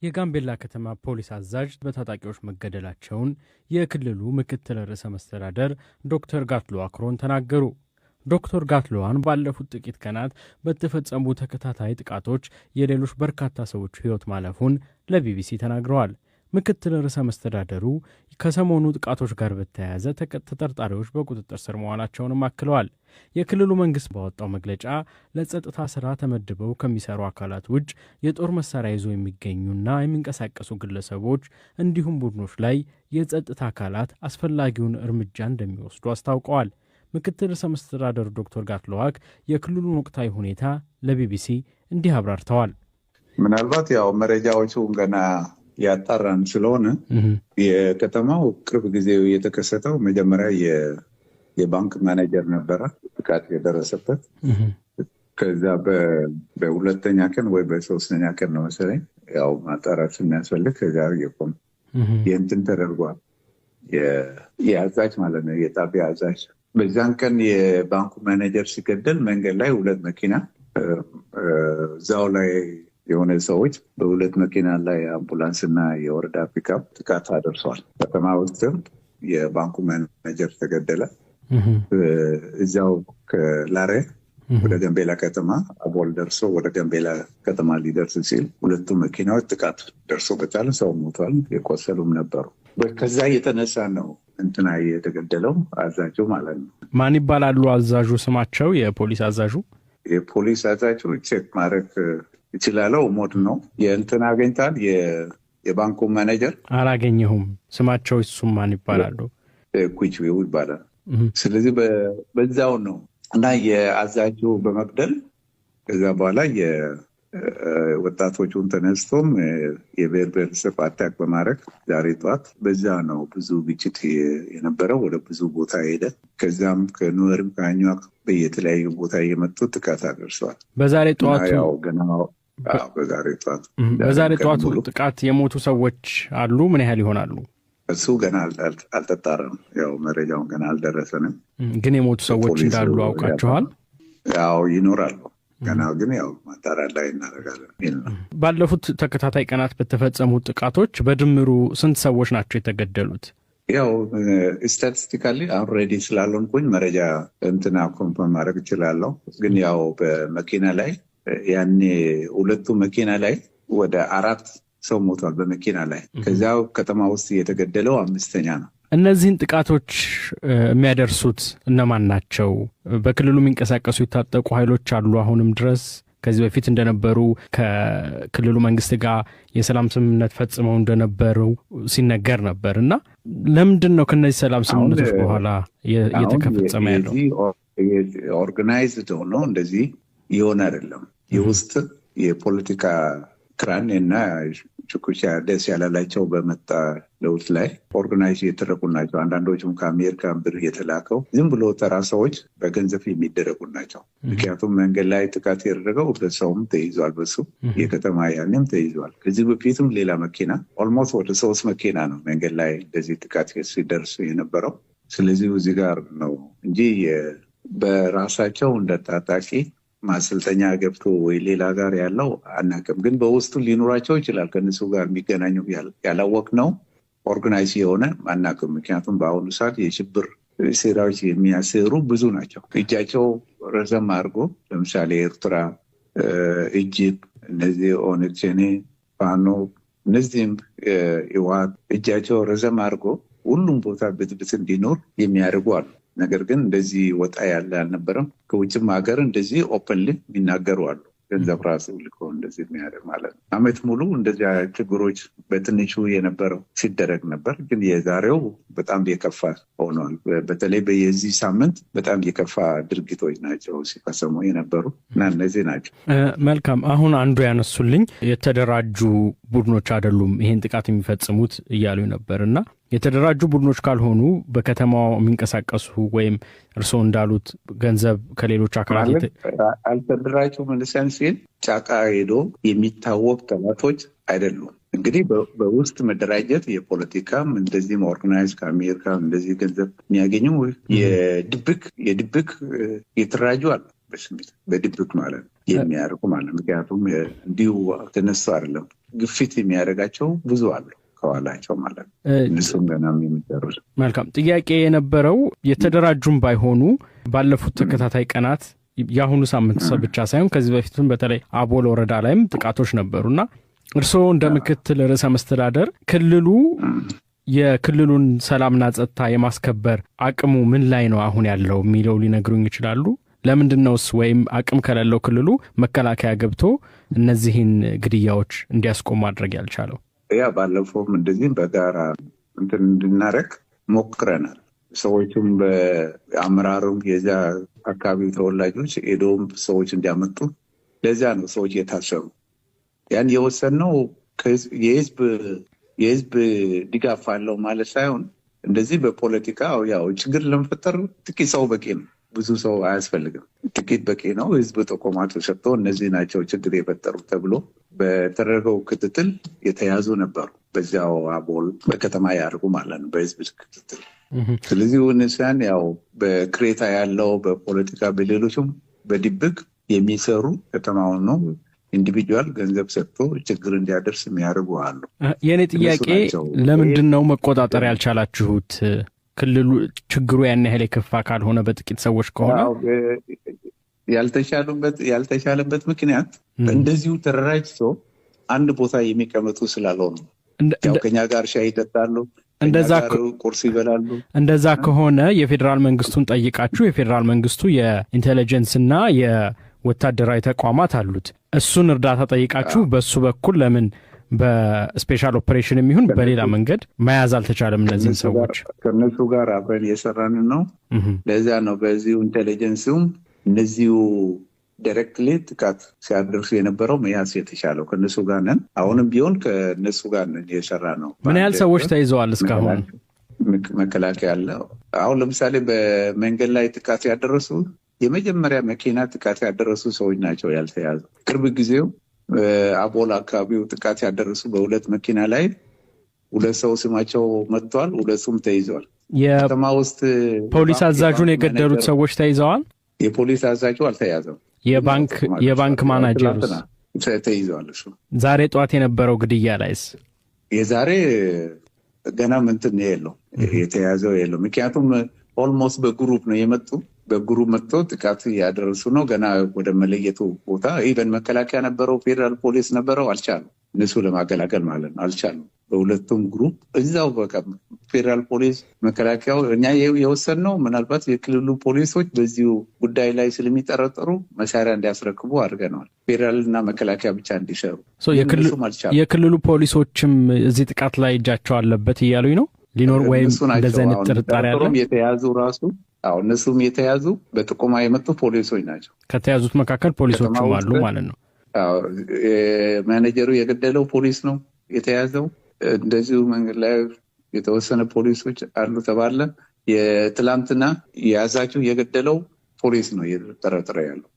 የጋምቤላ ከተማ ፖሊስ አዛዥ በታጣቂዎች መገደላቸውን የክልሉ ምክትል ርዕሰ መስተዳደር ዶክተር ጋትሎ አክሮን ተናገሩ። ዶክተር ጋትሎዋን ባለፉት ጥቂት ቀናት በተፈጸሙ ተከታታይ ጥቃቶች የሌሎች በርካታ ሰዎች ሕይወት ማለፉን ለቢቢሲ ተናግረዋል። ምክትል ርዕሰ መስተዳደሩ ከሰሞኑ ጥቃቶች ጋር በተያያዘ ተጠርጣሪዎች በቁጥጥር ስር መዋላቸውንም አክለዋል። የክልሉ መንግስት ባወጣው መግለጫ ለጸጥታ ስራ ተመድበው ከሚሰሩ አካላት ውጭ የጦር መሳሪያ ይዘው የሚገኙና የሚንቀሳቀሱ ግለሰቦች እንዲሁም ቡድኖች ላይ የጸጥታ አካላት አስፈላጊውን እርምጃ እንደሚወስዱ አስታውቀዋል። ምክትል ርዕሰ መስተዳደሩ ዶክተር ጋትሎዋክ የክልሉን ወቅታዊ ሁኔታ ለቢቢሲ እንዲህ አብራርተዋል። ምናልባት መረጃዎቹ ገና ያጣራን ስለሆነ የከተማው ቅርብ ጊዜ የተከሰተው መጀመሪያ የባንክ ማኔጀር ነበረ ጥቃት የደረሰበት። ከዛ በሁለተኛ ቀን ወይ በሶስተኛ ቀን ነው መሰለኝ ማጣራት የሚያስፈልግ ከዛ የእንትን ተደርጓል። የአዛዥ ማለት ነው የጣቢያ አዛዥ። በዛን ቀን የባንኩ ማኔጀር ሲገደል መንገድ ላይ ሁለት መኪና እዛው ላይ የሆነ ሰዎች በሁለት መኪና ላይ አምቡላንስ እና የወረዳ ፒካፕ ጥቃት አደርሰዋል። ከተማ ውስጥም የባንኩ ማኔጀር ተገደለ። እዛው ከላሬ ወደ ገምቤላ ከተማ አቦል ደርሶ ወደ ገምቤላ ከተማ ሊደርስ ሲል ሁለቱ መኪናዎች ጥቃት ደርሶበታል። ሰው ሞቷል፣ የቆሰሉም ነበሩ። ከዛ የተነሳ ነው እንትና የተገደለው አዛዡ ማለት ነው። ማን ይባላሉ አዛዡ? ስማቸው የፖሊስ አዛዡ የፖሊስ አዛዡ ቼክ ማድረግ ይችላለው። ሞድ ነው የእንትን አገኝታል። የባንኩ ማኔጀር አላገኘሁም። ስማቸው እሱም ማን ይባላሉ? ኩችዌው ይባላል። ስለዚህ በዛው ነው እና የአዛዡ በመግደል ከዛ በኋላ ወጣቶቹን ተነስቶም የብሔር ብሔረሰብ አታክ በማድረግ ዛሬ ጠዋት በዛ ነው ብዙ ግጭት የነበረው። ወደ ብዙ ቦታ ሄደ። ከዛም ከኑዌርም ከአኟክ በየተለያዩ ቦታ እየመጡ ጥቃት አደርሰዋል። በዛሬ ጠዋቱ በዛሬ ጠዋቱ ጥቃት የሞቱ ሰዎች አሉ። ምን ያህል ይሆናሉ? እሱ ገና አልተጣራም። መረጃውን ገና አልደረሰንም። ግን የሞቱ ሰዎች እንዳሉ አውቃችኋል? ይኖራሉ። ገና ግን ማጣራት ላይ እናደርጋለን። ባለፉት ተከታታይ ቀናት በተፈጸሙ ጥቃቶች በድምሩ ስንት ሰዎች ናቸው የተገደሉት? ስታቲስቲካሊ አሁን ሬዲ ስላልሆንኩኝ መረጃ ኮንፈርም ማድረግ እችላለሁ። ግን በመኪና ላይ ያኔ ሁለቱ መኪና ላይ ወደ 4 ሰው ሞቷል በመኪና ላይ። ከዚያው ከተማ ውስጥ የተገደለው 5ኛ ነው። እነዚህን ጥቃቶች የሚያደርሱት እነማን ናቸው? በክልሉ የሚንቀሳቀሱ የታጠቁ ኃይሎች አሉ አሁንም ድረስ? ከዚህ በፊት እንደነበሩ ከክልሉ መንግስት ጋር የሰላም ስምምነት ፈጽመው እንደነበሩ ሲነገር ነበር እና ለምንድን ነው ከነዚህ ሰላም ስምምነቶች በኋላ እየተፈጸመ ያለው? ኦርጋናይዝድ ሆኖ እንደዚህ ይሆን አይደለም። የውስጥ የፖለቲካ ክራን እና ችኩቻ ደስ ያላላቸው በመጣ ለውጥ ላይ ኦርጋናይዝ የተደረጉ ናቸው። አንዳንዶቹም ከአሜሪካ ብር የተላከው ዝም ብሎ ተራ ሰዎች በገንዘብ የሚደረጉ ናቸው። ምክንያቱም መንገድ ላይ ጥቃት ያደረገው ሰውም ተይዟል። በሱ የከተማ ያኔም ተይዟል። ከዚህ በፊትም ሌላ መኪና ኦልሞስት ወደ 3 መኪና ነው መንገድ ላይ እንደዚህ ጥቃት ሲደርስ የነበረው። ስለዚህ እዚህ ጋር ነው እንጂ በራሳቸው እንደ ታጣቂ ማሰልጠኛ ገብቶ ወይ ሌላ ጋር ያለው አናውቅም። ግን በውስጡ ሊኖራቸው ይችላል። ከነሱ ጋር የሚገናኙ ያላወቅ ነው ኦርጋናይዝ የሆነ አናውቅም። ምክንያቱም በአሁኑ ሰዓት የሽብር ሴራዎች የሚያሰሩ ብዙ ናቸው። እጃቸው ረዘም አድርጎ ለምሳሌ ኤርትራ፣ ኢጅፕት፣ እነዚህ ኦነግ ሸኔ፣ ፋኖ፣ እነዚህም ህወሓት እጃቸው ረዘም አድርጎ ሁሉም ቦታ ብጥብጥ እንዲኖር የሚያደርጉ አሉ። ነገር ግን እንደዚህ ወጣ ያለ አልነበረም። ከውጭም ሀገር እንደዚህ ኦፕንሊ የሚናገሩ አሉ። ገንዘብ ራሱ ልኮ እንደዚህ የሚያደርግ ማለት ነው። አመት ሙሉ እንደዚህ ችግሮች በትንሹ የነበረው ሲደረግ ነበር። ግን የዛሬው በጣም የከፋ ሆኗል። በተለይ በየዚህ ሳምንት በጣም የከፋ ድርጊቶች ናቸው ሲፈጸሙ የነበሩ እና እነዚህ ናቸው። መልካም። አሁን አንዱ ያነሱልኝ የተደራጁ ቡድኖች አይደሉም ይሄን ጥቃት የሚፈጽሙት እያሉ ነበር እና የተደራጁ ቡድኖች ካልሆኑ በከተማው የሚንቀሳቀሱ ወይም እርስዎ እንዳሉት ገንዘብ ከሌሎች አካላት አልተደራጁ መልሰን ሲል ጫካ ሄዶ የሚታወቅ ጠላቶች አይደሉም። እንግዲህ በውስጥ መደራጀት የፖለቲካም እንደዚህም ኦርጋናይዝ ከአሜሪካ እንደዚህ ገንዘብ የሚያገኙ የድብቅ የተደራጁ አሉ። በስሜት በድብቅ ማለት ነው የሚያደርጉ ማለት። ምክንያቱም እንዲሁ ተነሱ አይደለም ግፊት የሚያደርጋቸው ብዙ አሉ ከኋላቸው ማለት ነው። እነሱም ገና የሚደርሱ። መልካም ጥያቄ የነበረው የተደራጁም ባይሆኑ ባለፉት ተከታታይ ቀናት የአሁኑ ሳምንት ብቻ ሳይሆን ከዚህ በፊትም በተለይ አቦል ወረዳ ላይም ጥቃቶች ነበሩና እርስዎ እንደ ምክትል ርዕሰ መስተዳደር ክልሉ የክልሉን ሰላምና ጸጥታ የማስከበር አቅሙ ምን ላይ ነው አሁን ያለው የሚለው ሊነግሩኝ ይችላሉ? ለምንድነውስ ወይም አቅም ከሌለው ክልሉ መከላከያ ገብቶ እነዚህን ግድያዎች እንዲያስቆም ማድረግ ያልቻለው? ያ ባለፈውም እንደዚህም በጋራ እንድናረግ ሞክረናል። ሰዎቹም በአመራሩም የዛ አካባቢ ተወላጆች ሄደውም ሰዎች እንዲያመጡ ለዚያ ነው ሰዎች የታሰሩ። ያን የወሰንነው የህዝብ ድጋፍ አለው ማለት ሳይሆን እንደዚህ በፖለቲካ ያው ችግር ለመፈጠር ጥቂት ሰው በቂ ነው፣ ብዙ ሰው አያስፈልግም። ጥቂት በቂ ነው። ህዝብ ጥቆማ ተሰጥቶ እነዚህ ናቸው ችግር የፈጠሩ ተብሎ በተደረገው ክትትል የተያዙ ነበሩ። በዚያው አቦል በከተማ ያርጉ ማለት ነው በህዝብ ክትትል። ስለዚህ ወንሳን ያው በክሬታ ያለው በፖለቲካ በሌሎችም በድብቅ የሚሰሩ ከተማውን ነው ኢንዲቪጁዋል ገንዘብ ሰጥቶ ችግር እንዲያደርስ የሚያደርጉ አሉ። የኔ ጥያቄ ለምንድን ነው መቆጣጠር ያልቻላችሁት? ክልሉ ችግሩ ያን ያህል የከፋ ካልሆነ በጥቂት ሰዎች ከሆነ ያልተቻለበት ምክንያት እንደዚሁ ተደራጅቶ አንድ ቦታ የሚቀመጡ ስላልሆኑ ያው ከኛ ጋር ሻይ ይጠጣሉ፣ ቁርስ ይበላሉ። እንደዛ ከሆነ የፌዴራል መንግስቱን ጠይቃችሁ የፌዴራል መንግስቱ የኢንቴሊጀንስ እና የወታደራዊ ተቋማት አሉት፣ እሱን እርዳታ ጠይቃችሁ በሱ በኩል ለምን በስፔሻል ኦፕሬሽን የሚሆን በሌላ መንገድ መያዝ አልተቻለም? እነዚህን ሰዎች ከነሱ ጋር አብረን የሰራን ነው። ለዚያ ነው በዚሁ ኢንቴሊጀንስም እነዚሁ ዳይሬክትሊ ጥቃት ሲያደርሱ የነበረው መያዝ የተቻለው ከነሱ ጋር ነን። አሁንም ቢሆን ከነሱ ጋር ነን የሰራ ነው። ምን ያህል ሰዎች ተይዘዋል እስካሁን? መከላከያ አለ። አሁን ለምሳሌ በመንገድ ላይ ጥቃት ያደረሱ የመጀመሪያ መኪና ጥቃት ያደረሱ ሰዎች ናቸው ያልተያዙ። ቅርብ ጊዜው አቦል አካባቢው ጥቃት ያደረሱ በሁለት መኪና ላይ ሁለት ሰው ስማቸው መጥቷል፣ ሁለቱም ተይዘዋል። ከተማ ውስጥ ፖሊስ አዛዡን የገደሉት ሰዎች ተይዘዋል። የፖሊስ አዛዡ አልተያዘም። የባንክ ማናጀሩስ ተይዘዋል። እሱ ዛሬ ጠዋት የነበረው ግድያ ላይስ? የዛሬ ገና ምንትን የለው የተያዘው የለው። ምክንያቱም ኦልሞስት በግሩፕ ነው የመጡ። በግሩፕ መጥቶ ጥቃት ያደረሱ ነው። ገና ወደ መለየቱ ቦታ ኢቨን መከላከያ ነበረው፣ ፌዴራል ፖሊስ ነበረው፣ አልቻሉ። እነሱ ለማገላገል ማለት ነው አልቻሉ። በሁለቱም ግሩፕ እዛው በቃ ፌዴራል ፖሊስ መከላከያው እኛ የወሰንነው ምናልባት የክልሉ ፖሊሶች በዚሁ ጉዳይ ላይ ስለሚጠረጠሩ መሳሪያ እንዲያስረክቡ አድርገነዋል። ፌዴራልና መከላከያ ብቻ እንዲሰሩ። የክልሉ ፖሊሶችም እዚህ ጥቃት ላይ እጃቸው አለበት እያሉኝ ነው ሊኖር ወይም እንደዚህ አይነት ጥርጣሬ አለ? የተያዙ ራሱ እነሱም የተያዙ በጥቆማ የመጡ ፖሊሶች ናቸው። ከተያዙት መካከል ፖሊሶችም አሉ ማለት ነው። ማኔጀሩ የገደለው ፖሊስ ነው የተያዘው። እንደዚሁ መንገድ ላይ የተወሰነ ፖሊሶች አሉ ተባለ። የትላንትና የያዛቸው የገደለው ፖሊስ ነው እየተጠረጠረ ያለው።